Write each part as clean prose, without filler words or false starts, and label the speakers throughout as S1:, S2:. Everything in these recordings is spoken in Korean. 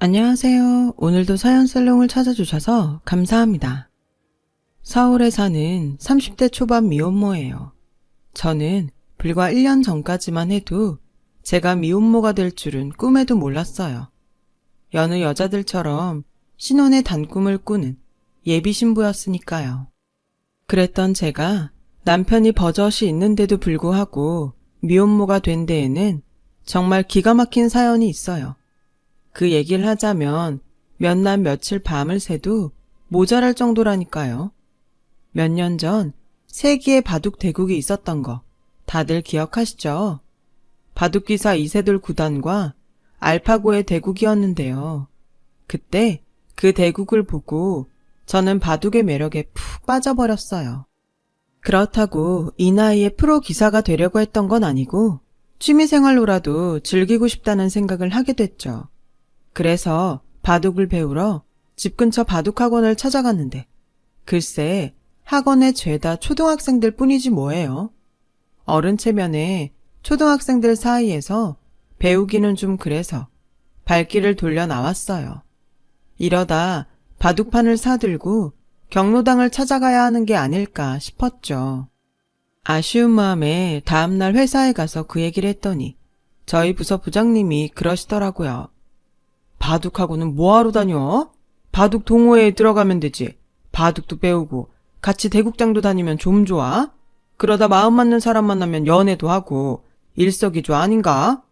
S1: 안녕하세요. 오늘도 사연살롱을 찾아주셔서 감사합니다. 서울에 사는 30대 초반 미혼모예요. 저는 불과 1년 전까지만 해도 제가 미혼모가 될 줄은 꿈에도 몰랐어요. 여느 여자들처럼 신혼의 단꿈을 꾸는 예비 신부였으니까요. 그랬던 제가 남편이 버젓이 있는데도 불구하고 미혼모가 된 데에는 정말 기가 막힌 사연이 있어요. 그 얘기를 하자면 몇 날 며칠 밤을 새도 모자랄 정도라니까요. 몇 년 전 세기의 바둑 대국이 있었던 거 다들 기억하시죠? 바둑기사 이세돌 구단과 알파고의 대국이었는데요. 그때 그 대국을 보고 저는 바둑의 매력에 푹 빠져버렸어요. 그렇다고 이 나이에 프로 기사가 되려고 했던 건 아니고 취미생활로라도 즐기고 싶다는 생각을 하게 됐죠. 그래서 바둑을 배우러 집 근처 바둑학원을 찾아갔는데 글쎄 학원에 죄다 초등학생들 뿐이지 뭐예요. 어른 체면에 초등학생들 사이에서 배우기는 좀 그래서 발길을 돌려 나왔어요. 이러다 바둑판을 사들고 경로당을 찾아가야 하는 게 아닐까 싶었죠. 아쉬운 마음에 다음날 회사에 가서 그 얘기를 했더니 저희 부서 부장님이 그러시더라고요. 바둑학원은 뭐하러 다녀? 바둑 동호회에 들어가면 되지. 바둑도 배우고 같이 대국장도 다니면 좀 좋아. 그러다 마음 맞는 사람 만나면 연애도 하고 일석이조 아닌가?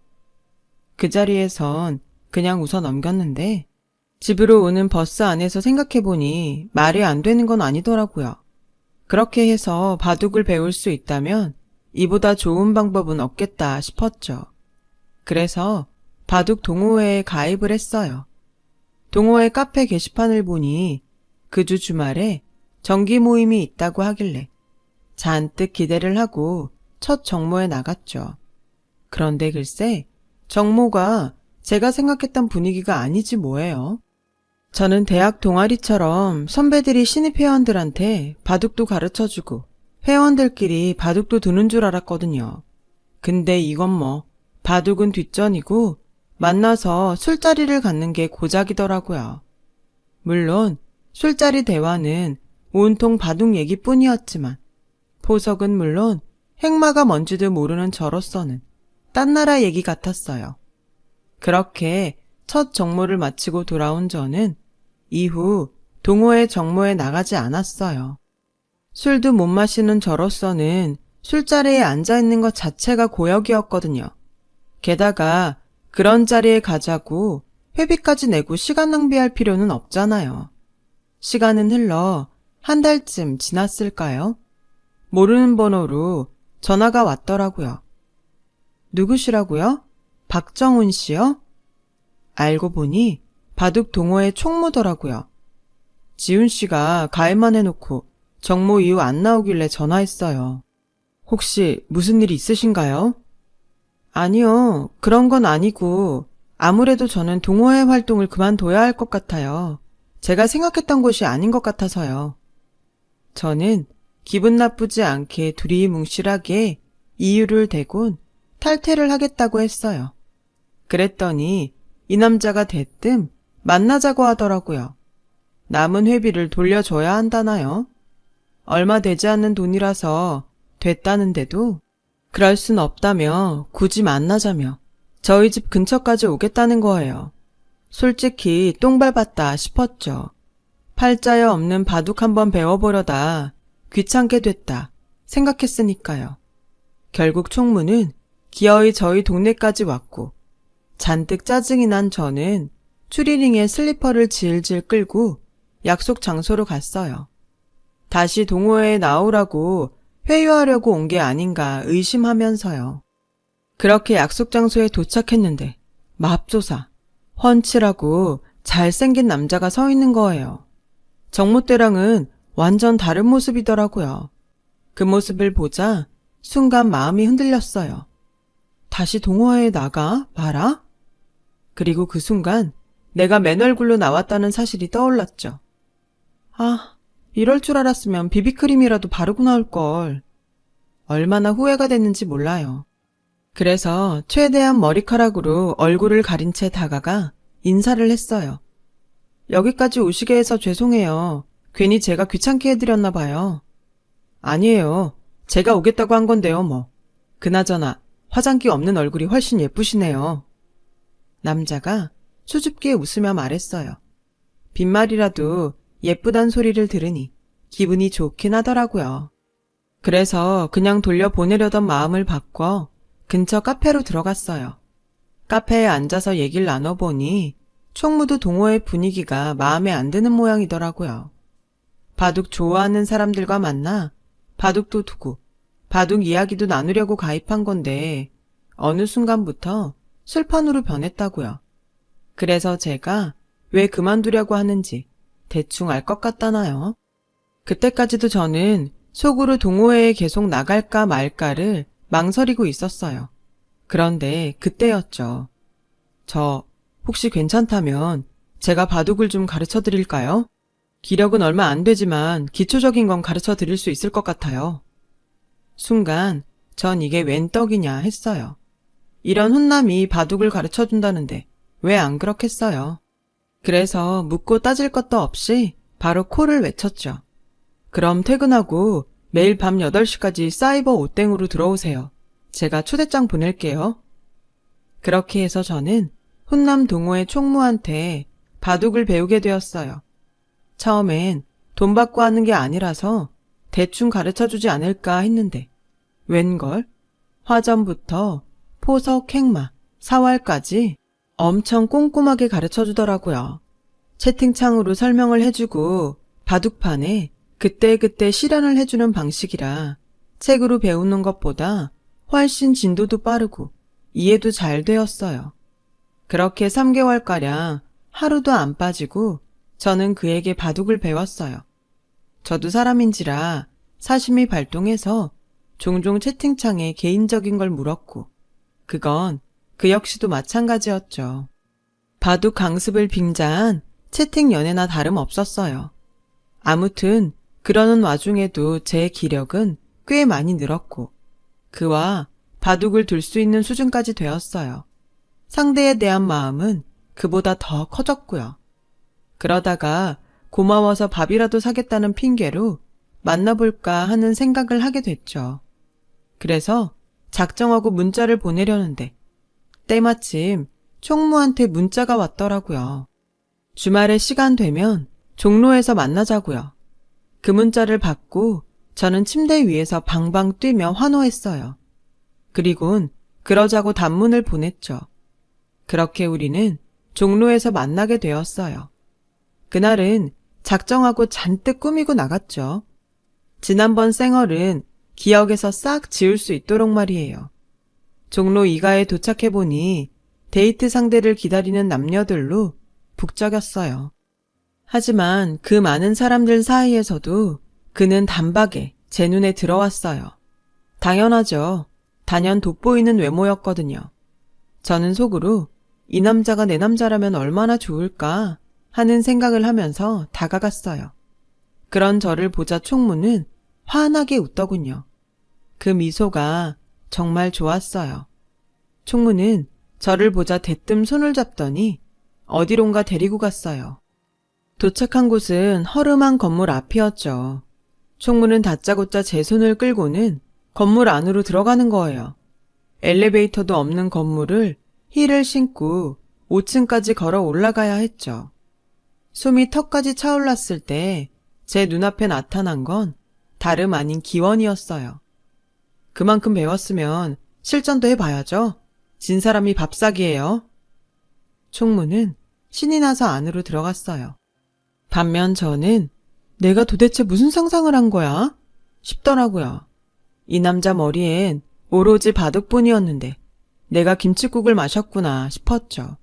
S1: 그 자리에선 그냥 웃어 넘겼는데 집으로 오는 버스 안에서 생각해보니 말이 안 되는 건 아니더라고요. 그렇게 해서 바둑을 배울 수 있다면 이보다 좋은 방법은 없겠다 싶었죠. 그래서 바둑 동호회에 가입을 했어요. 동호회 카페 게시판을 보니 그 주 주말에 정기 모임이 있다고 하길래 잔뜩 기대를 하고 첫 정모에 나갔죠. 그런데 글쎄 정모가 제가 생각했던 분위기가 아니지 뭐예요. 저는 대학 동아리처럼 선배들이 신입 회원들한테 바둑도 가르쳐주고 회원들끼리 바둑도 두는 줄 알았거든요. 근데 이건 뭐 바둑은 뒷전이고 만나서 술자리를 갖는 게 고작이더라고요. 물론 술자리 대화는 온통 바둑 얘기뿐이었지만 보석은 물론 행마가 뭔지도 모르는 저로서는 딴 나라 얘기 같았어요. 그렇게 첫 정모를 마치고 돌아온 저는 이후 동호회 정모에 나가지 않았어요. 술도 못 마시는 저로서는 술자리에 앉아있는 것 자체가 고역이었거든요. 게다가 그런 자리에 가자고 회비까지 내고 시간 낭비할 필요는 없잖아요. 시간은 흘러 한 달쯤 지났을까요? 모르는 번호로 전화가 왔더라고요. 누구시라고요? 박정훈 씨요? 알고 보니 바둑 동호회 총무더라고요. 지훈 씨가 가입만 해놓고 정모 이후 안 나오길래 전화했어요. 혹시 무슨 일 있으신가요? 아니요, 그런 건 아니고 아무래도 저는 동호회 활동을 그만둬야 할 것 같아요. 제가 생각했던 곳이 아닌 것 같아서요. 저는 기분 나쁘지 않게 두리뭉실하게 이유를 대곤 탈퇴를 하겠다고 했어요. 그랬더니 이 남자가 대뜸 만나자고 하더라고요. 남은 회비를 돌려줘야 한다나요? 얼마 되지 않는 돈이라서 됐다는데도 그럴 순 없다며 굳이 만나자며 저희 집 근처까지 오겠다는 거예요. 솔직히 똥 밟았다 싶었죠. 팔자여 없는 바둑 한번 배워보려다 귀찮게 됐다 생각했으니까요. 결국 총무는 기어이 저희 동네까지 왔고 잔뜩 짜증이 난 저는 추리닝에 슬리퍼를 질질 끌고 약속 장소로 갔어요. 다시 동호회에 나오라고 회유하려고 온 게 아닌가 의심하면서요. 그렇게 약속 장소에 도착했는데 맙소사, 훤칠하고 잘생긴 남자가 서 있는 거예요. 정모 때랑은 완전 다른 모습이더라고요. 그 모습을 보자 순간 마음이 흔들렸어요. 다시 동호회에 나가 봐라? 그리고 그 순간 내가 맨 얼굴로 나왔다는 사실이 떠올랐죠. 아, 이럴 줄 알았으면 비비크림이라도 바르고 나올걸. 얼마나 후회가 됐는지 몰라요. 그래서 최대한 머리카락으로 얼굴을 가린 채 다가가 인사를 했어요. 여기까지 오시게 해서 죄송해요. 괜히 제가 귀찮게 해드렸나 봐요. 아니에요. 제가 오겠다고 한 건데요, 뭐. 그나저나 화장기 없는 얼굴이 훨씬 예쁘시네요. 남자가 수줍게 웃으며 말했어요. 빈말이라도 예쁘단 소리를 들으니 기분이 좋긴 하더라고요. 그래서 그냥 돌려보내려던 마음을 바꿔 근처 카페로 들어갔어요. 카페에 앉아서 얘기를 나눠보니 총무도 동호회 분위기가 마음에 안 드는 모양이더라고요. 바둑 좋아하는 사람들과 만나 바둑도 두고 바둑 이야기도 나누려고 가입한 건데 어느 순간부터 술판으로 변했다고요. 그래서 제가 왜 그만두려고 하는지 대충 알 것 같다나요? 그때까지도 저는 속으로 동호회에 계속 나갈까 말까를 망설이고 있었어요. 그런데 그때였죠. 저 혹시 괜찮다면 제가 바둑을 좀 가르쳐 드릴까요? 기력은 얼마 안 되지만 기초적인 건 가르쳐 드릴 수 있을 것 같아요. 순간 전 이게 웬 떡이냐 했어요. 이런 훈남이 바둑을 가르쳐 준다는데 왜 안 그렇겠어요? 그래서 묻고 따질 것도 없이 바로 콜을 외쳤죠. 그럼 퇴근하고 매일 밤 8시까지 사이버 오땡으로 들어오세요. 제가 초대장 보낼게요. 그렇게 해서 저는 훈남 동호회 총무한테 바둑을 배우게 되었어요. 처음엔 돈 받고 하는 게 아니라서 대충 가르쳐주지 않을까 했는데 웬걸? 화전부터 포석, 행마, 사활까지 엄청 꼼꼼하게 가르쳐주더라고요. 채팅창으로 설명을 해주고 바둑판에 그때그때 실현을 해주는 방식이라 책으로 배우는 것보다 훨씬 진도도 빠르고 이해도 잘 되었어요. 그렇게 3개월가량 하루도 안 빠지고 저는 그에게 바둑을 배웠어요. 저도 사람인지라 사심이 발동해서 종종 채팅창에 개인적인 걸 물었고 그건 그 역시도 마찬가지였죠. 바둑 강습을 빙자한 채팅 연애나 다름없었어요. 아무튼 그러는 와중에도 제 기력은 꽤 많이 늘었고 그와 바둑을 둘 수 있는 수준까지 되었어요. 상대에 대한 마음은 그보다 더 커졌고요. 그러다가 고마워서 밥이라도 사겠다는 핑계로 만나볼까 하는 생각을 하게 됐죠. 그래서 작정하고 문자를 보내려는데 때마침 총무한테 문자가 왔더라고요. 주말에 시간 되면 종로에서 만나자고요. 그 문자를 받고 저는 침대 위에서 방방 뛰며 환호했어요. 그리곤 그러자고 단문을 보냈죠. 그렇게 우리는 종로에서 만나게 되었어요. 그날은 작정하고 잔뜩 꾸미고 나갔죠. 지난번 생얼은 기억에서 싹 지울 수 있도록 말이에요. 종로 2가에 도착해보니 데이트 상대를 기다리는 남녀들로 북적였어요. 하지만 그 많은 사람들 사이에서도 그는 단박에 제 눈에 들어왔어요. 당연하죠. 단연 돋보이는 외모였거든요. 저는 속으로 이 남자가 내 남자라면 얼마나 좋을까 하는 생각을 하면서 다가갔어요. 그런 저를 보자 총무는 환하게 웃더군요. 그 미소가 정말 좋았어요. 총무는 저를 보자 대뜸 손을 잡더니 어디론가 데리고 갔어요. 도착한 곳은 허름한 건물 앞이었죠. 총무는 다짜고짜 제 손을 끌고는 건물 안으로 들어가는 거예요. 엘리베이터도 없는 건물을 힐을 신고 5층까지 걸어 올라가야 했죠. 숨이 턱까지 차올랐을 때 제 눈앞에 나타난 건 다름 아닌 기원이었어요. 그만큼 배웠으면 실전도 해봐야죠. 진 사람이 밥사기예요. 총무는 신이 나서 안으로 들어갔어요. 반면 저는 내가 도대체 무슨 상상을 한 거야? 싶더라고요. 이 남자 머리엔 오로지 바둑뿐이었는데 내가 김칫국을 마셨구나 싶었죠.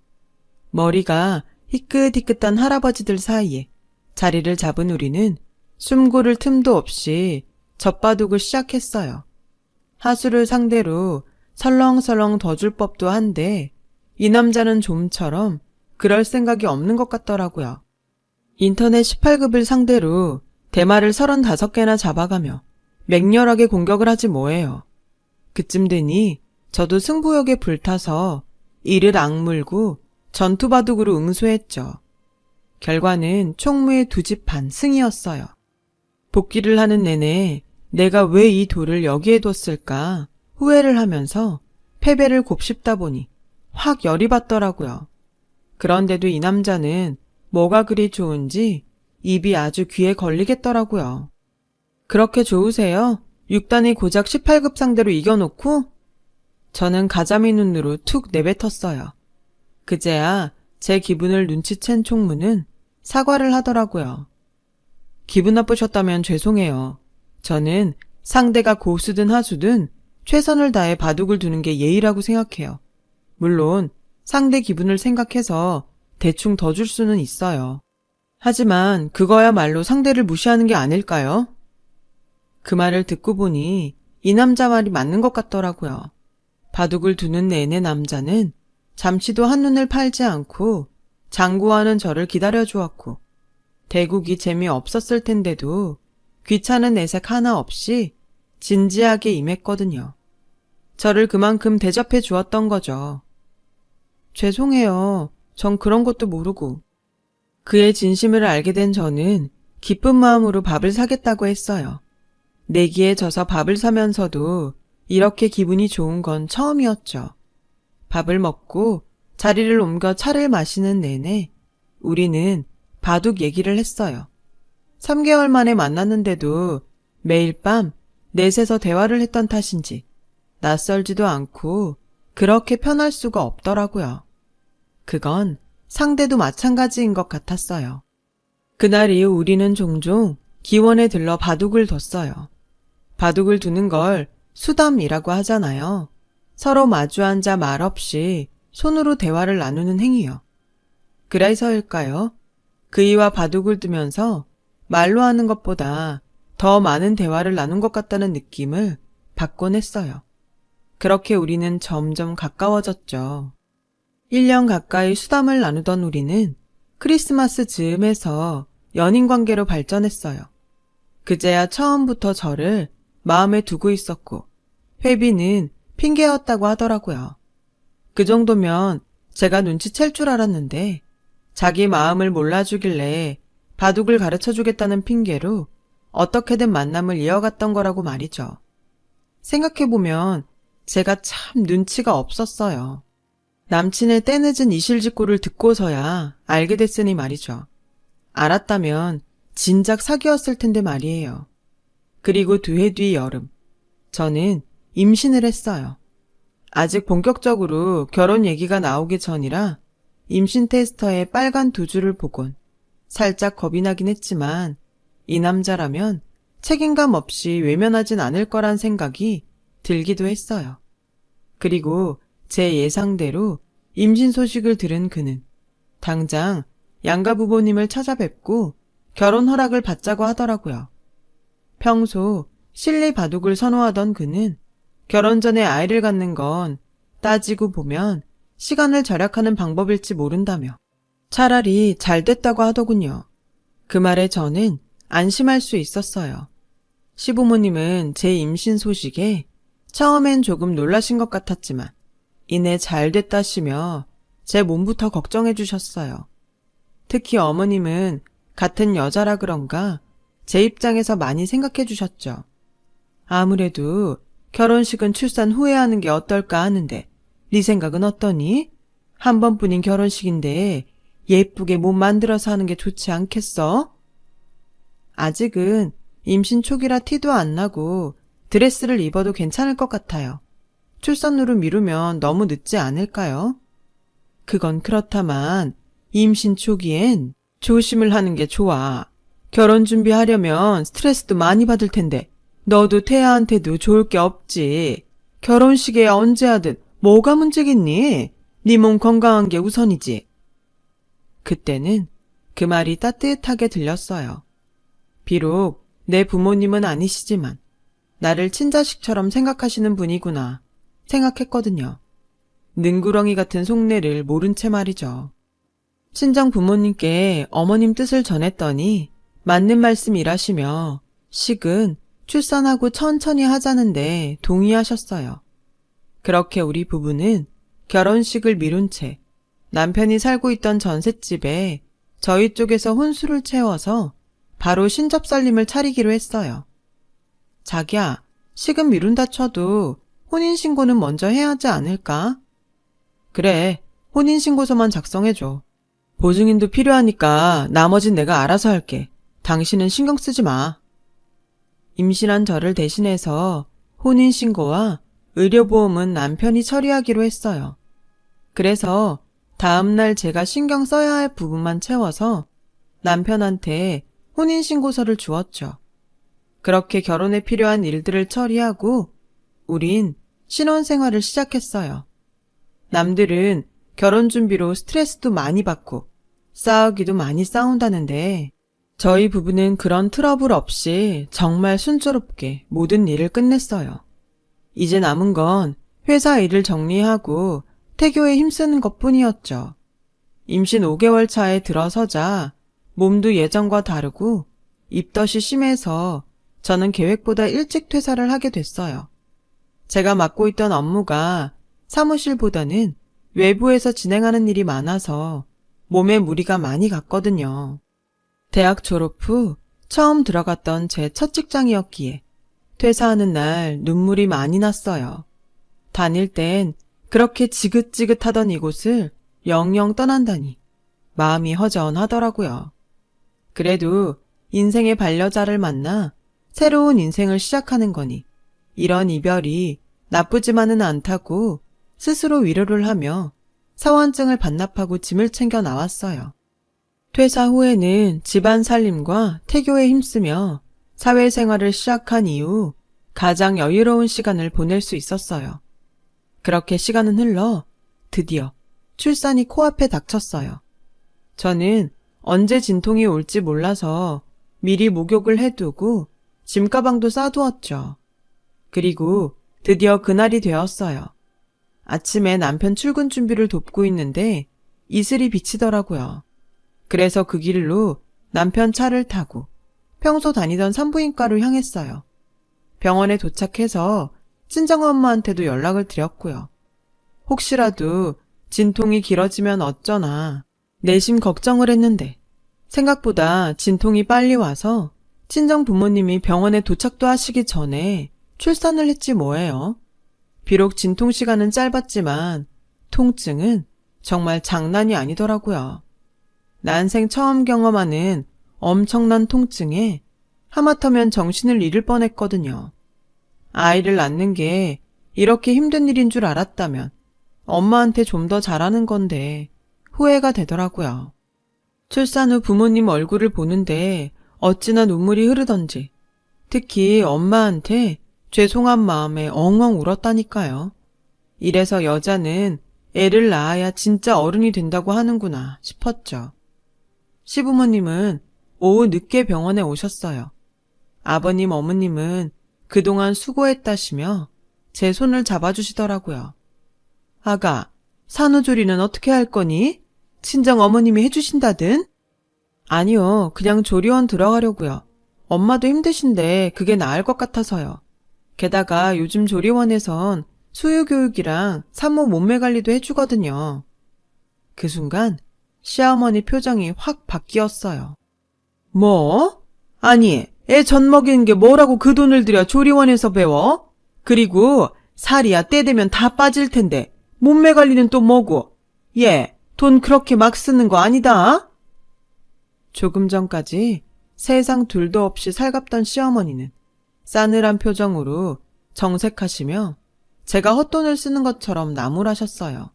S1: 머리가 희끗희끗한 할아버지들 사이에 자리를 잡은 우리는 숨 고를 틈도 없이 젖바둑을 시작했어요. 하수를 상대로 설렁설렁 더 줄 법도 한데 이 남자는 좀처럼 그럴 생각이 없는 것 같더라고요. 인터넷 18급을 상대로 대마를 35개나 잡아가며 맹렬하게 공격을 하지 뭐예요. 그쯤 되니 저도 승부욕에 불타서 이를 악물고 전투바둑으로 응수했죠. 결과는 총무의 2집 반 승이었어요. 복귀를 하는 내내 내가 왜 이 돌을 여기에 뒀을까 후회를 하면서 패배를 곱씹다 보니 확 열이 받더라고요. 그런데도 이 남자는 뭐가 그리 좋은지 입이 아주 귀에 걸리겠더라고요. 그렇게 좋으세요? 6단이 고작 18급 상대로 이겨놓고? 저는 가자미 눈으로 툭 내뱉었어요. 그제야 제 기분을 눈치챈 총무는 사과를 하더라고요. 기분 나쁘셨다면 죄송해요. 저는 상대가 고수든 하수든 최선을 다해 바둑을 두는 게 예의라고 생각해요. 물론 상대 기분을 생각해서 대충 더 줄 수는 있어요. 하지만 그거야말로 상대를 무시하는 게 아닐까요? 그 말을 듣고 보니 이 남자 말이 맞는 것 같더라고요. 바둑을 두는 내내 남자는 잠시도 한눈을 팔지 않고 장구하는 저를 기다려주었고 대국이 재미없었을 텐데도 귀찮은 내색 하나 없이 진지하게 임했거든요. 저를 그만큼 대접해 주었던 거죠. 죄송해요. 전 그런 것도 모르고. 그의 진심을 알게 된 저는 기쁜 마음으로 밥을 사겠다고 했어요. 내기에 져서 밥을 사면서도 이렇게 기분이 좋은 건 처음이었죠. 밥을 먹고 자리를 옮겨 차를 마시는 내내 우리는 바둑 얘기를 했어요. 3개월 만에 만났는데도 매일 밤 넷에서 대화를 했던 탓인지 낯설지도 않고 그렇게 편할 수가 없더라고요. 그건 상대도 마찬가지인 것 같았어요. 그날 이후 우리는 종종 기원에 들러 바둑을 뒀어요. 바둑을 두는 걸 수담이라고 하잖아요. 서로 마주 앉아 말없이 손으로 대화를 나누는 행위요. 그래서일까요? 그이와 바둑을 두면서 말로 하는 것보다 더 많은 대화를 나눈 것 같다는 느낌을 받곤 했어요. 그렇게 우리는 점점 가까워졌죠. 1년 가까이 수담을 나누던 우리는 크리스마스 즈음에서 연인 관계로 발전했어요. 그제야 처음부터 저를 마음에 두고 있었고 회비는 핑계였다고 하더라고요. 그 정도면 제가 눈치챌 줄 알았는데 자기 마음을 몰라주길래 바둑을 가르쳐주겠다는 핑계로 어떻게든 만남을 이어갔던 거라고 말이죠. 생각해보면 제가 참 눈치가 없었어요. 남친의 때늦은 이실직고를 듣고서야 알게 됐으니 말이죠. 알았다면 진작 사귀었을 텐데 말이에요. 그리고 2해 뒤 여름, 저는 임신을 했어요. 아직 본격적으로 결혼 얘기가 나오기 전이라 임신 테스터의 빨간 2줄을 보곤 살짝 겁이 나긴 했지만 이 남자라면 책임감 없이 외면하진 않을 거란 생각이 들기도 했어요. 그리고 제 예상대로 임신 소식을 들은 그는 당장 양가 부모님을 찾아뵙고 결혼 허락을 받자고 하더라고요. 평소 실리 바둑을 선호하던 그는 결혼 전에 아이를 갖는 건 따지고 보면 시간을 절약하는 방법일지 모른다며 차라리 잘 됐다고 하더군요. 그 말에 저는 안심할 수 있었어요. 시부모님은 제 임신 소식에 처음엔 조금 놀라신 것 같았지만 이내 잘 됐다시며 제 몸부터 걱정해 주셨어요. 특히 어머님은 같은 여자라 그런가 제 입장에서 많이 생각해 주셨죠. 아무래도 결혼식은 출산 후에 하는 게 어떨까 하는데 네 생각은 어떠니? 한 번뿐인 결혼식인데 예쁘게 몸 만들어서 하는 게 좋지 않겠어? 아직은 임신 초기라 티도 안 나고 드레스를 입어도 괜찮을 것 같아요. 출산으로 미루면 너무 늦지 않을까요? 그건 그렇다만 임신 초기엔 조심을 하는 게 좋아. 결혼 준비하려면 스트레스도 많이 받을 텐데 너도 태아한테도 좋을 게 없지. 결혼식에 언제 하든 뭐가 문제겠니? 네 몸 건강한 게 우선이지. 그때는 그 말이 따뜻하게 들렸어요. 비록 내 부모님은 아니시지만 나를 친자식처럼 생각하시는 분이구나 생각했거든요. 능구렁이 같은 속내를 모른 채 말이죠. 친정 부모님께 어머님 뜻을 전했더니 맞는 말씀이라시며 식은 출산하고 천천히 하자는데 동의하셨어요. 그렇게 우리 부부는 결혼식을 미룬 채 남편이 살고 있던 전셋집에 저희 쪽에서 혼수를 채워서 바로 신접살림을 차리기로 했어요. 자기야, 시금 미룬다 쳐도 혼인신고는 먼저 해야 하지 않을까? 그래, 혼인신고서만 작성해줘. 보증인도 필요하니까 나머진 내가 알아서 할게. 당신은 신경 쓰지 마. 임신한 저를 대신해서 혼인신고와 의료보험은 남편이 처리하기로 했어요. 그래서 다음날 제가 신경 써야 할 부분만 채워서 남편한테 혼인신고서를 주었죠. 그렇게 결혼에 필요한 일들을 처리하고 우린 신혼생활을 시작했어요. 남들은 결혼 준비로 스트레스도 많이 받고 싸우기도 많이 싸운다는데 저희 부부는 그런 트러블 없이 정말 순조롭게 모든 일을 끝냈어요. 이제 남은 건 회사 일을 정리하고 태교에 힘쓰는 것뿐이었죠. 임신 5개월 차에 들어서자 몸도 예전과 다르고 입덧이 심해서 저는 계획보다 일찍 퇴사를 하게 됐어요. 제가 맡고 있던 업무가 사무실보다는 외부에서 진행하는 일이 많아서 몸에 무리가 많이 갔거든요. 대학 졸업 후 처음 들어갔던 제 첫 직장이었기에 퇴사하는 날 눈물이 많이 났어요. 다닐 땐 그렇게 지긋지긋하던 이곳을 영영 떠난다니 마음이 허전하더라고요. 그래도 인생의 반려자를 만나 새로운 인생을 시작하는 거니 이런 이별이 나쁘지만은 않다고 스스로 위로를 하며 사원증을 반납하고 짐을 챙겨 나왔어요. 퇴사 후에는 집안 살림과 태교에 힘쓰며 사회생활을 시작한 이후 가장 여유로운 시간을 보낼 수 있었어요. 그렇게 시간은 흘러 드디어 출산이 코앞에 닥쳤어요. 저는 언제 진통이 올지 몰라서 미리 목욕을 해두고 짐가방도 싸두었죠. 그리고 드디어 그날이 되었어요. 아침에 남편 출근 준비를 돕고 있는데 이슬이 비치더라고요. 그래서 그 길로 남편 차를 타고 평소 다니던 산부인과로 향했어요. 병원에 도착해서 친정엄마한테도 연락을 드렸고요. 혹시라도 진통이 길어지면 어쩌나 내심 걱정을 했는데 생각보다 진통이 빨리 와서 친정 부모님이 병원에 도착도 하시기 전에 출산을 했지 뭐예요. 비록 진통 시간은 짧았지만 통증은 정말 장난이 아니더라고요. 난생 처음 경험하는 엄청난 통증에 하마터면 정신을 잃을 뻔했거든요. 아이를 낳는 게 이렇게 힘든 일인 줄 알았다면 엄마한테 좀 더 잘하는 건데 후회가 되더라고요. 출산 후 부모님 얼굴을 보는데 어찌나 눈물이 흐르던지 특히 엄마한테 죄송한 마음에 엉엉 울었다니까요. 이래서 여자는 애를 낳아야 진짜 어른이 된다고 하는구나 싶었죠. 시부모님은 오후 늦게 병원에 오셨어요. 아버님, 어머님은 그동안 수고했다시며 제 손을 잡아주시더라고요. 아가, 산후조리는 어떻게 할 거니? 친정 어머님이 해주신다든? 아니요, 그냥 조리원 들어가려고요. 엄마도 힘드신데 그게 나을 것 같아서요. 게다가 요즘 조리원에선 수유교육이랑 산모 몸매 관리도 해주거든요. 그 순간 시어머니 표정이 확 바뀌었어요. 뭐? 아니, 애 젖 먹이는 게 뭐라고 그 돈을 들여 조리원에서 배워? 그리고 살이야 때 되면 다 빠질 텐데 몸매 관리는 또 뭐고? 얘, 돈 그렇게 막 쓰는 거 아니다? 조금 전까지 세상 둘도 없이 살갑던 시어머니는 싸늘한 표정으로 정색하시며 제가 헛돈을 쓰는 것처럼 나무라셨어요.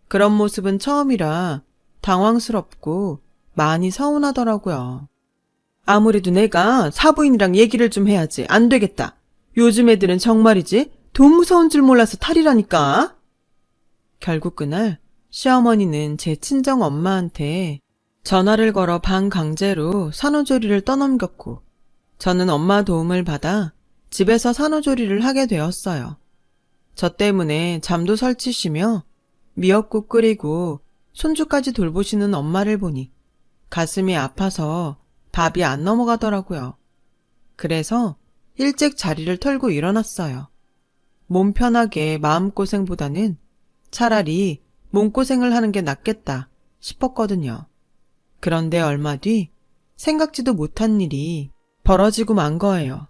S1: 그런 모습은 처음이라 당황스럽고 많이 서운하더라고요. 아무래도 내가 사부인이랑 얘기를 좀 해야지. 안 되겠다. 요즘 애들은 정말이지 돈 무서운 줄 몰라서 탈이라니까. 결국 그날 시어머니는 제 친정 엄마한테 전화를 걸어 반강제로 산후조리를 떠넘겼고 저는 엄마 도움을 받아 집에서 산후조리를 하게 되었어요. 저 때문에 잠도 설치시며 미역국 끓이고 손주까지 돌보시는 엄마를 보니 가슴이 아파서 밥이 안 넘어가더라고요. 그래서 일찍 자리를 털고 일어났어요. 몸 편하게 마음고생보다는 차라리 몸고생을 하는 게 낫겠다 싶었거든요. 그런데 얼마 뒤 생각지도 못한 일이 벌어지고 만 거예요.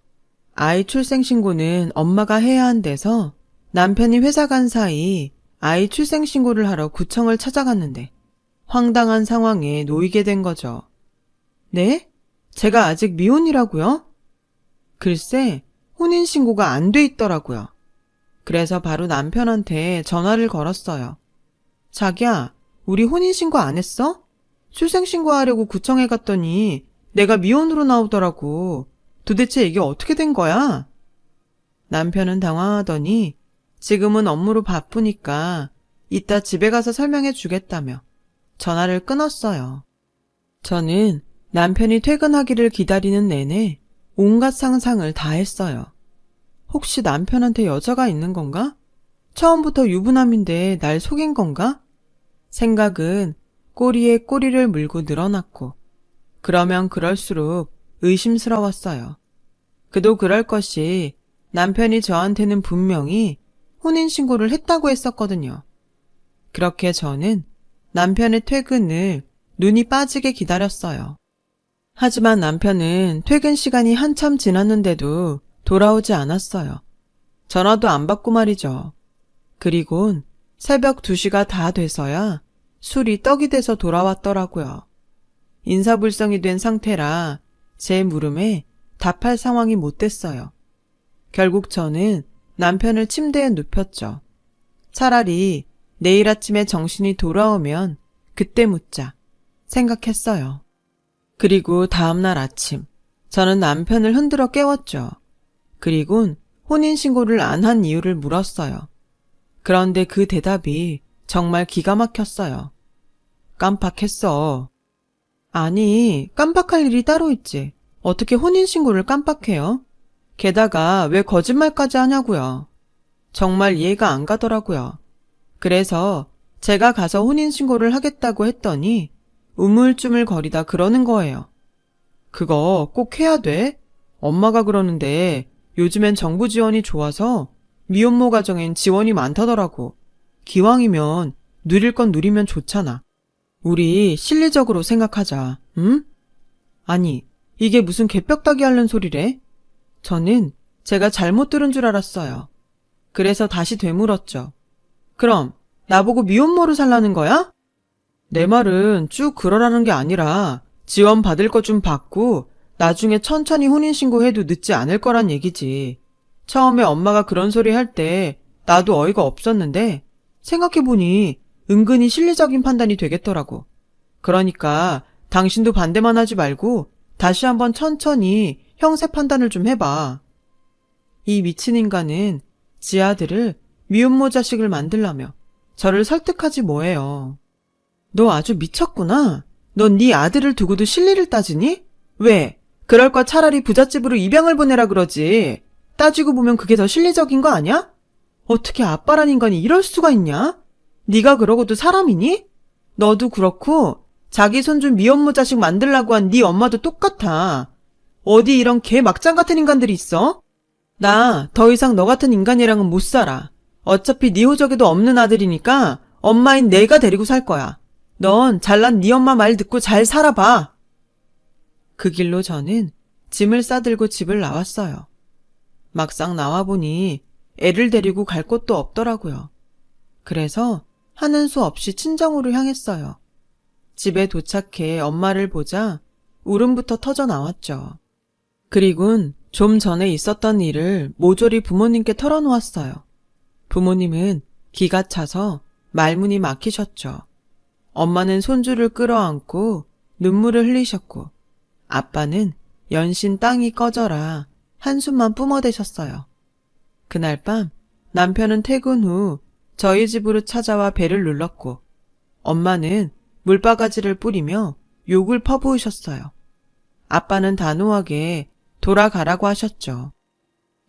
S1: 아이 출생신고는 엄마가 해야 한대서 남편이 회사 간 사이 아이 출생신고를 하러 구청을 찾아갔는데 황당한 상황에 놓이게 된 거죠. 네? 제가 아직 미혼이라고요? 글쎄, 혼인신고가 안 돼 있더라고요. 그래서 바로 남편한테 전화를 걸었어요. 자기야, 우리 혼인신고 안 했어? 출생신고하려고 구청에 갔더니 내가 미혼으로 나오더라고. 도대체 이게 어떻게 된 거야? 남편은 당황하더니 지금은 업무로 바쁘니까 이따 집에 가서 설명해 주겠다며 전화를 끊었어요. 저는 남편이 퇴근하기를 기다리는 내내 온갖 상상을 다 했어요. 혹시 남편한테 여자가 있는 건가? 처음부터 유부남인데 날 속인 건가? 생각은 꼬리에 꼬리를 물고 늘어났고 그러면 그럴수록 의심스러웠어요. 그도 그럴 것이 남편이 저한테는 분명히 혼인신고를 했다고 했었거든요. 그렇게 저는 남편의 퇴근을 눈이 빠지게 기다렸어요. 하지만 남편은 퇴근 시간이 한참 지났는데도 돌아오지 않았어요. 전화도 안 받고 말이죠. 그리곤 새벽 2시가 다 돼서야 술이 떡이 돼서 돌아왔더라고요. 인사불성이 된 상태라 제 물음에 답할 상황이 못 됐어요. 결국 저는 남편을 침대에 눕혔죠. 차라리 내일 아침에 정신이 돌아오면 그때 묻자 생각했어요. 그리고 다음날 아침 저는 남편을 흔들어 깨웠죠. 그리곤 혼인신고를 안 한 이유를 물었어요. 그런데 그 대답이 정말 기가 막혔어요. 깜빡했어. 아니, 깜빡할 일이 따로 있지. 어떻게 혼인신고를 깜빡해요? 게다가 왜 거짓말까지 하냐고요. 정말 이해가 안 가더라고요. 그래서 제가 가서 혼인신고를 하겠다고 했더니 우물쭈물 거리다 그러는 거예요. 그거 꼭 해야 돼? 엄마가 그러는데 요즘엔 정부 지원이 좋아서 미혼모 가정엔 지원이 많다더라고. 기왕이면 누릴 건 누리면 좋잖아. 우리 실리적으로 생각하자, 응? 아니, 이게 무슨 개벽다귀 앓는 소리래? 저는 제가 잘못 들은 줄 알았어요. 그래서 다시 되물었죠. 그럼 나보고 미혼모로 살라는 거야? 내 말은 쭉 그러라는 게 아니라 지원 받을 거 좀 받고 나중에 천천히 혼인신고해도 늦지 않을 거란 얘기지. 처음에 엄마가 그런 소리 할 때 나도 어이가 없었는데 생각해보니 은근히 실리적인 판단이 되겠더라고. 그러니까 당신도 반대만 하지 말고 다시 한번 천천히 형세 판단을 좀 해봐. 이 미친 인간은 지 아들을 미혼모 자식을 만들라며 저를 설득하지 뭐해요. 너 아주 미쳤구나. 넌 네 아들을 두고도 실리를 따지니? 왜? 그럴 거 차라리 부잣집으로 입양을 보내라 그러지. 따지고 보면 그게 더 실리적인 거 아니야? 어떻게 아빠란 인간이 이럴 수가 있냐? 네가 그러고도 사람이니? 너도 그렇고 자기 손주 미혼모 자식 만들라고 한 네 엄마도 똑같아. 어디 이런 개 막장 같은 인간들이 있어? 나 더 이상 너 같은 인간이랑은 못 살아. 어차피 네 호적에도 없는 아들이니까 엄마인 내가 데리고 살 거야. 넌 잘난 네 엄마 말 듣고 잘 살아봐. 그 길로 저는 짐을 싸들고 집을 나왔어요. 막상 나와보니 애를 데리고 갈 곳도 없더라고요. 그래서 하는 수 없이 친정으로 향했어요. 집에 도착해 엄마를 보자 울음부터 터져 나왔죠. 그리곤 좀 전에 있었던 일을 모조리 부모님께 털어놓았어요. 부모님은 기가 차서 말문이 막히셨죠. 엄마는 손주를 끌어안고 눈물을 흘리셨고 아빠는 연신 땅이 꺼져라 한숨만 뿜어대셨어요. 그날 밤 남편은 퇴근 후 저희 집으로 찾아와 배를 눌렀고 엄마는 물바가지를 뿌리며 욕을 퍼부으셨어요. 아빠는 단호하게 돌아가라고 하셨죠.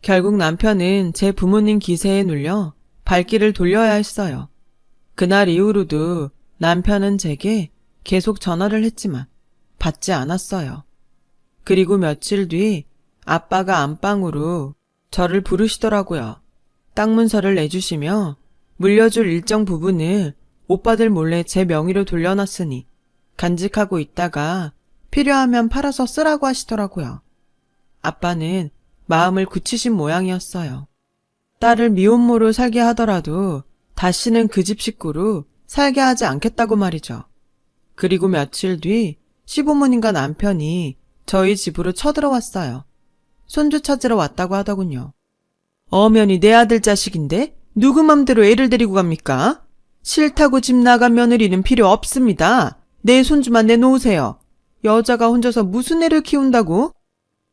S1: 결국 남편은 제 부모님 기세에 눌려 발길을 돌려야 했어요. 그날 이후로도 남편은 제게 계속 전화를 했지만 받지 않았어요. 그리고 며칠 뒤 아빠가 안방으로 저를 부르시더라고요. 땅 문서를 내주시며 물려줄 일정 부분을 오빠들 몰래 제 명의로 돌려놨으니 간직하고 있다가 필요하면 팔아서 쓰라고 하시더라고요. 아빠는 마음을 굳히신 모양이었어요. 딸을 미혼모로 살게 하더라도 다시는 그 집 식구로 살게 하지 않겠다고 말이죠. 그리고 며칠 뒤 시부모님과 남편이 저희 집으로 쳐들어왔어요. 손주 찾으러 왔다고 하더군요. 어머니 내 아들 자식인데 누구 맘대로 애를 데리고 갑니까? 싫다고 집 나간 며느리는 필요 없습니다. 내 손주만 내놓으세요. 여자가 혼자서 무슨 애를 키운다고?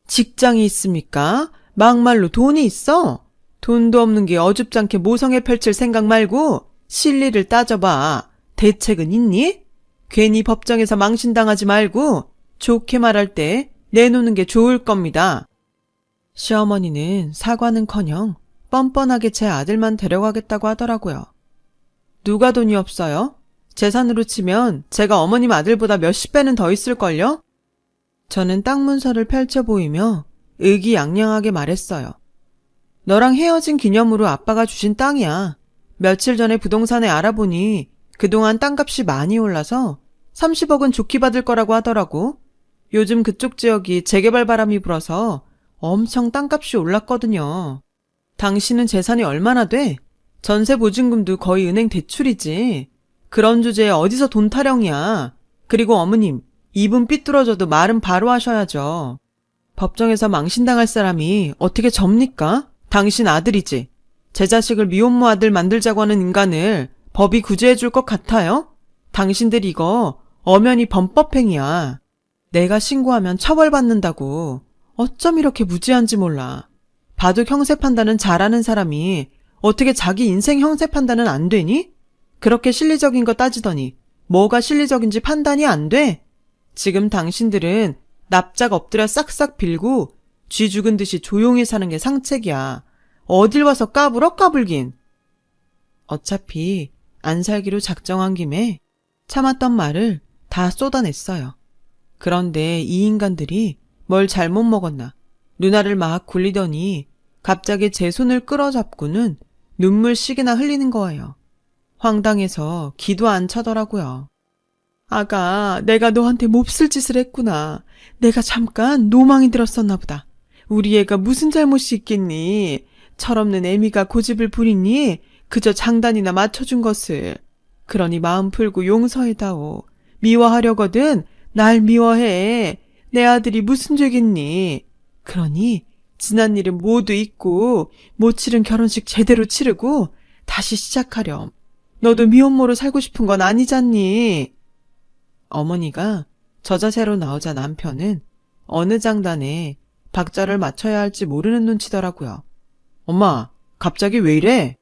S1: 직장이 있습니까? 막말로 돈이 있어? 돈도 없는 게 어줍잖게 모성애 펼칠 생각 말고 실리를 따져봐. 대책은 있니? 괜히 법정에서 망신당하지 말고 좋게 말할 때 내놓는 게 좋을 겁니다. 시어머니는 사과는커녕 뻔뻔하게 제 아들만 데려가겠다고 하더라고요. 누가 돈이 없어요? 재산으로 치면 제가 어머님 아들보다 몇십 배는 더 있을걸요? 저는 땅 문서를 펼쳐 보이며 의기양양하게 말했어요. 너랑 헤어진 기념으로 아빠가 주신 땅이야. 며칠 전에 부동산에 알아보니 그동안 땅값이 많이 올라서 30억은 좋게 받을 거라고 하더라고. 요즘 그쪽 지역이 재개발 바람이 불어서 엄청 땅값이 올랐거든요. 당신은 재산이 얼마나 돼? 전세 보증금도 거의 은행 대출이지. 그런 주제에 어디서 돈 타령이야. 그리고 어머님, 입은 삐뚤어져도 말은 바로 하셔야죠. 법정에서 망신당할 사람이 어떻게 접니까? 당신 아들이지. 제 자식을 미혼모 아들 만들자고 하는 인간을 법이 구제해 줄 것 같아요? 당신들 이거 엄연히 범법행위야. 내가 신고하면 처벌받는다고. 어쩜 이렇게 무지한지 몰라. 바둑 형세 판단은 잘하는 사람이 어떻게 자기 인생 형세 판단은 안 되니? 그렇게 실리적인 거 따지더니 뭐가 실리적인지 판단이 안 돼? 지금 당신들은 납작 엎드려 싹싹 빌고 쥐 죽은 듯이 조용히 사는 게 상책이야. 어딜 와서 까불어 까불긴. 어차피 안 살기로 작정한 김에 참았던 말을 다 쏟아냈어요. 그런데 이 인간들이 뭘 잘못 먹었나. 누나를 막 굴리더니 갑자기 제 손을 끌어잡고는 눈물씩이나 흘리는 거예요. 황당해서 기도 안 차더라고요. 아가, 내가 너한테 몹쓸 짓을 했구나. 내가 잠깐 노망이 들었었나 보다. 우리 애가 무슨 잘못이 있겠니? 철없는 애미가 고집을 부리니 그저 장단이나 맞춰준 것을. 그러니 마음 풀고 용서해다오. 미워하려거든 날 미워해. 내 아들이 무슨 죄겠니? 그러니 지난 일은 모두 잊고 못 치른 결혼식 제대로 치르고 다시 시작하렴. 너도 미혼모로 살고 싶은 건 아니잖니? 어머니가 저 자세로 나오자 남편은 어느 장단에 박자를 맞춰야 할지 모르는 눈치더라고요. 엄마, 갑자기 왜 이래?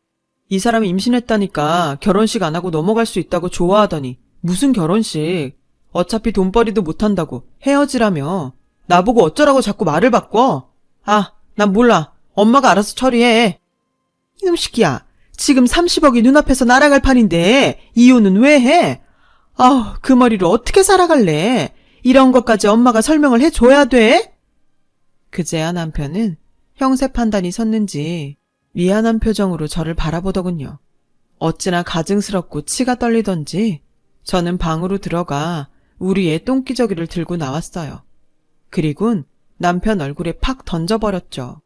S1: 이 사람이 임신했다니까 결혼식 안 하고 넘어갈 수 있다고 좋아하더니 무슨 결혼식? 어차피 돈벌이도 못한다고 헤어지라며. 나보고 어쩌라고 자꾸 말을 바꿔? 아, 난 몰라. 엄마가 알아서 처리해. 이놈 새끼야. 지금 30억이 눈앞에서 날아갈 판인데 이혼은 왜 해? 아우, 그 머리로 어떻게 살아갈래? 이런 것까지 엄마가 설명을 해줘야 돼? 그제야 남편은 형세 판단이 섰는지 미안한 표정으로 저를 바라보더군요. 어찌나 가증스럽고 치가 떨리던지 저는 방으로 들어가 우리 애 똥기저귀를 들고 나왔어요. 그리곤 남편 얼굴에 팍 던져버렸죠.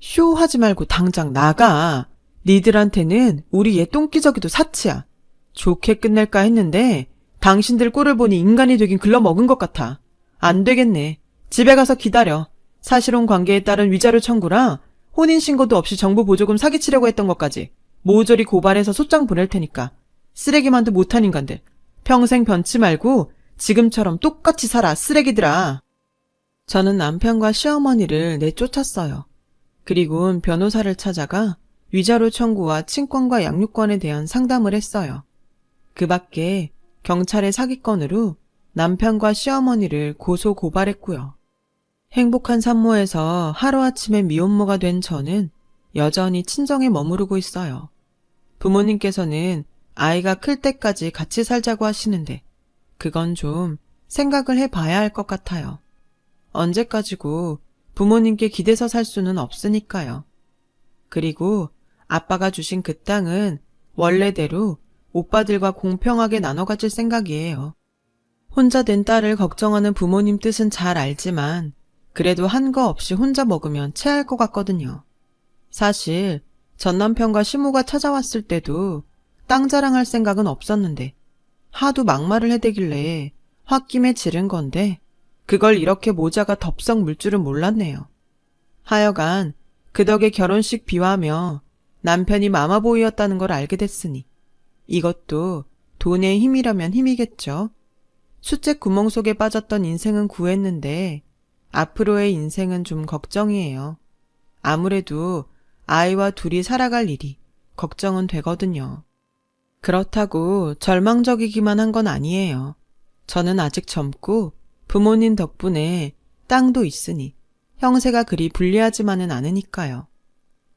S1: 쇼하지 말고 당장 나가. 니들한테는 우리 애 똥기저귀도 사치야. 좋게 끝낼까 했는데 당신들 꼴을 보니 인간이 되긴 글러먹은 것 같아. 안 되겠네. 집에 가서 기다려. 사실혼 관계에 따른 위자료 청구라 혼인신고도 없이 정부 보조금 사기치려고 했던 것까지 모조리 고발해서 소장 보낼 테니까. 쓰레기만도 못한 인간들. 평생 변치 말고 지금처럼 똑같이 살아, 쓰레기들아. 저는 남편과 시어머니를 내쫓았어요. 그리고 변호사를 찾아가 위자료 청구와 친권과 양육권에 대한 상담을 했어요. 그 밖에 경찰의 사기건으로 남편과 시어머니를 고소 고발했고요. 행복한 산모에서 하루아침에 미혼모가 된 저는 여전히 친정에 머무르고 있어요. 부모님께서는 아이가 클 때까지 같이 살자고 하시는데 그건 좀 생각을 해봐야 할 것 같아요. 언제까지고 부모님께 기대서 살 수는 없으니까요. 그리고 아빠가 주신 그 땅은 원래대로 오빠들과 공평하게 나눠 가질 생각이에요. 혼자 된 딸을 걱정하는 부모님 뜻은 잘 알지만 그래도 한 거 없이 혼자 먹으면 체할 것 같거든요. 사실 전 남편과 시모가 찾아왔을 때도 땅 자랑할 생각은 없었는데 하도 막말을 해대길래 홧김에 지른 건데 그걸 이렇게 모자가 덥석 물 줄은 몰랐네요. 하여간 그 덕에 결혼식 비화며 남편이 마마보이였다는 걸 알게 됐으니 이것도 돈의 힘이라면 힘이겠죠. 숫제 구멍 속에 빠졌던 인생은 구했는데 앞으로의 인생은 좀 걱정이에요. 아무래도 아이와 둘이 살아갈 일이 걱정은 되거든요. 그렇다고 절망적이기만 한 건 아니에요. 저는 아직 젊고 부모님 덕분에 땅도 있으니 형세가 그리 불리하지만은 않으니까요.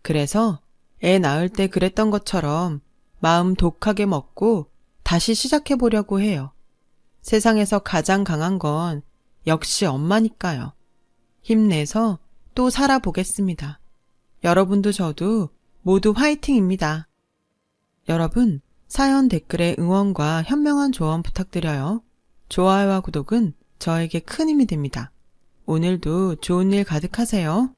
S1: 그래서 애 낳을 때 그랬던 것처럼 마음 독하게 먹고 다시 시작해보려고 해요. 세상에서 가장 강한 건 역시 엄마니까요. 힘내서 또 살아보겠습니다. 여러분도 저도 모두 화이팅입니다. 여러분, 사연 댓글에 응원과 현명한 조언 부탁드려요. 좋아요와 구독은 저에게 큰 힘이 됩니다. 오늘도 좋은 일 가득하세요.